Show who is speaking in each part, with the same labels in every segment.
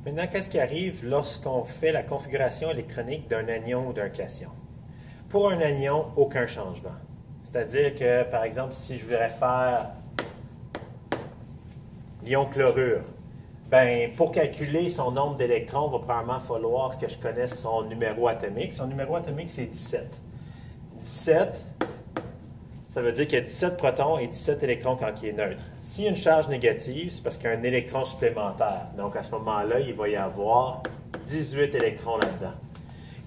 Speaker 1: Maintenant, qu'est-ce qui arrive lorsqu'on fait la configuration électronique d'un anion ou d'un cation? Pour un anion, aucun changement. C'est-à-dire que, par exemple, si je voudrais faire l'ion chlorure, ben, pour calculer son nombre d'électrons, il va probablement falloir que je connaisse son numéro atomique. Son numéro atomique, c'est 17. 17, ça veut dire qu'il y a 17 protons et 17 électrons quand il est neutre. S'il y a une charge négative, c'est parce qu'il y a un électron supplémentaire. Donc, à ce moment-là, il va y avoir 18 électrons là-dedans.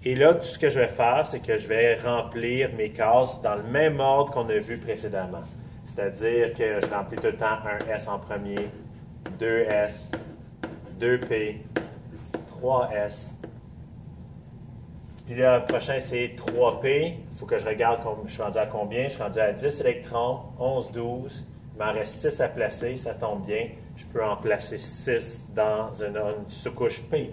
Speaker 1: Et là, tout ce que je vais faire, c'est que je vais remplir mes cases dans le même ordre qu'on a vu précédemment. C'est-à-dire que je remplis tout le temps un S en premier, 2S, 2P, 3S. Puis là, le prochain, c'est 3P. Il faut que je regarde, je suis rendu à combien. Je suis rendu à 10 électrons, 11, 12. Il m'en reste 6 à placer, ça tombe bien. Je peux en placer 6 dans une sous-couche P.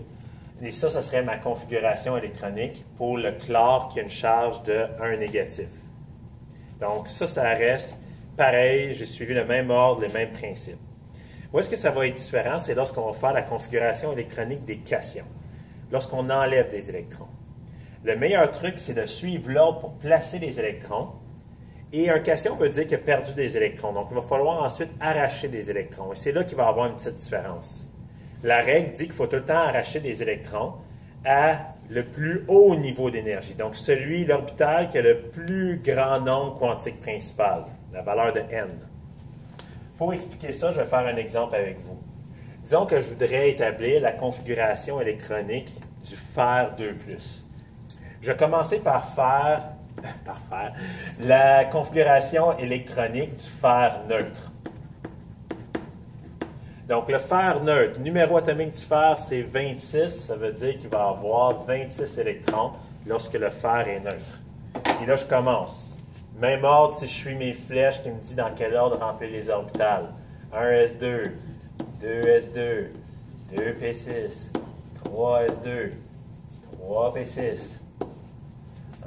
Speaker 1: Et ça serait ma configuration électronique pour le chlore qui a une charge de 1 négatif. Donc ça reste pareil. J'ai suivi le même ordre, les mêmes principes. Où est-ce que ça va être différent? C'est lorsqu'on va faire la configuration électronique des cations. Lorsqu'on enlève des électrons. Le meilleur truc, c'est de suivre l'ordre pour placer les électrons. Et un cation veut dire qu'il a perdu des électrons. Donc, il va falloir ensuite arracher des électrons. Et c'est là qu'il va y avoir une petite différence. La règle dit qu'il faut tout le temps arracher des électrons à le plus haut niveau d'énergie. Donc, l'orbital qui a le plus grand nombre quantique principal, la valeur de n. Pour expliquer ça, je vais faire un exemple avec vous. Disons que je voudrais établir la configuration électronique du fer 2+. Je vais commencer par faire la configuration électronique du fer neutre. Donc, le fer neutre, numéro atomique du fer, c'est 26. Ça veut dire qu'il va avoir 26 électrons lorsque le fer est neutre. Et là, je commence. Même ordre si je suis mes flèches qui me dit dans quel ordre remplir les orbitales. 1s2, 2s2, 2p6, 3s2, 3p6.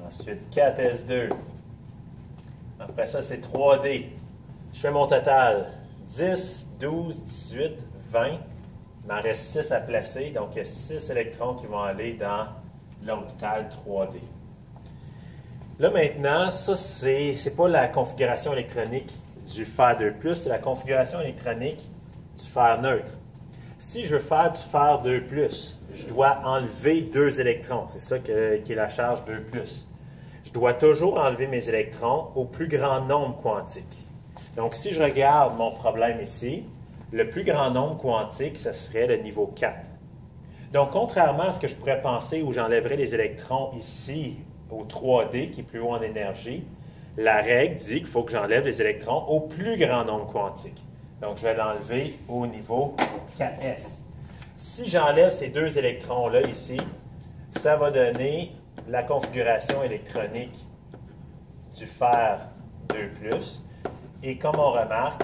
Speaker 1: Ensuite, 4s2. Après ça, c'est 3d. Je fais mon total. 10, 12, 18, 20. Il m'en reste 6 à placer. Donc, il y a 6 électrons qui vont aller dans l'orbital 3D. Là, maintenant, ça, c'est pas la configuration électronique du fer 2+, c'est la configuration électronique du fer neutre. Si je veux faire du fer 2+, je dois enlever 2 électrons. C'est ça qui est la charge 2+. Je dois toujours enlever mes électrons au plus grand nombre quantique. Donc, si je regarde mon problème ici, le plus grand nombre quantique, ce serait le niveau 4. Donc, contrairement à ce que je pourrais penser où j'enlèverais les électrons ici au 3D, qui est plus haut en énergie, la règle dit qu'il faut que j'enlève les électrons au plus grand nombre quantique. Donc, je vais l'enlever au niveau 4S. Si j'enlève ces 2 électrons-là ici, ça va donner la configuration électronique du fer 2+. Et comme on remarque,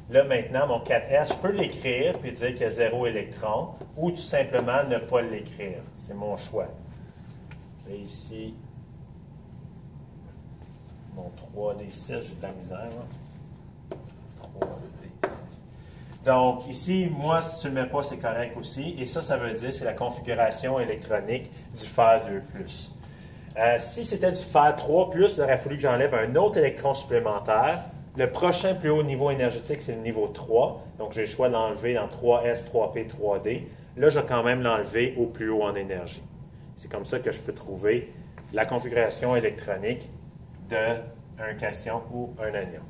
Speaker 1: là maintenant, mon 4S, je peux l'écrire puis dire qu'il y a 0 électron ou tout simplement ne pas l'écrire. C'est mon choix. Et ici, mon 3D6, j'ai de la misère. 3D6. Donc ici, moi, si tu ne le mets pas, c'est correct aussi. Et ça veut dire que c'est la configuration électronique du fer 2+. Si c'était du fer 3+, il aurait fallu que j'enlève un autre électron supplémentaire. Le prochain plus haut niveau énergétique, c'est le niveau 3. Donc, j'ai le choix de l'enlever dans 3S, 3P, 3D. Là, je vais quand même l'enlever au plus haut en énergie. C'est comme ça que je peux trouver la configuration électronique d'un cation ou un anion.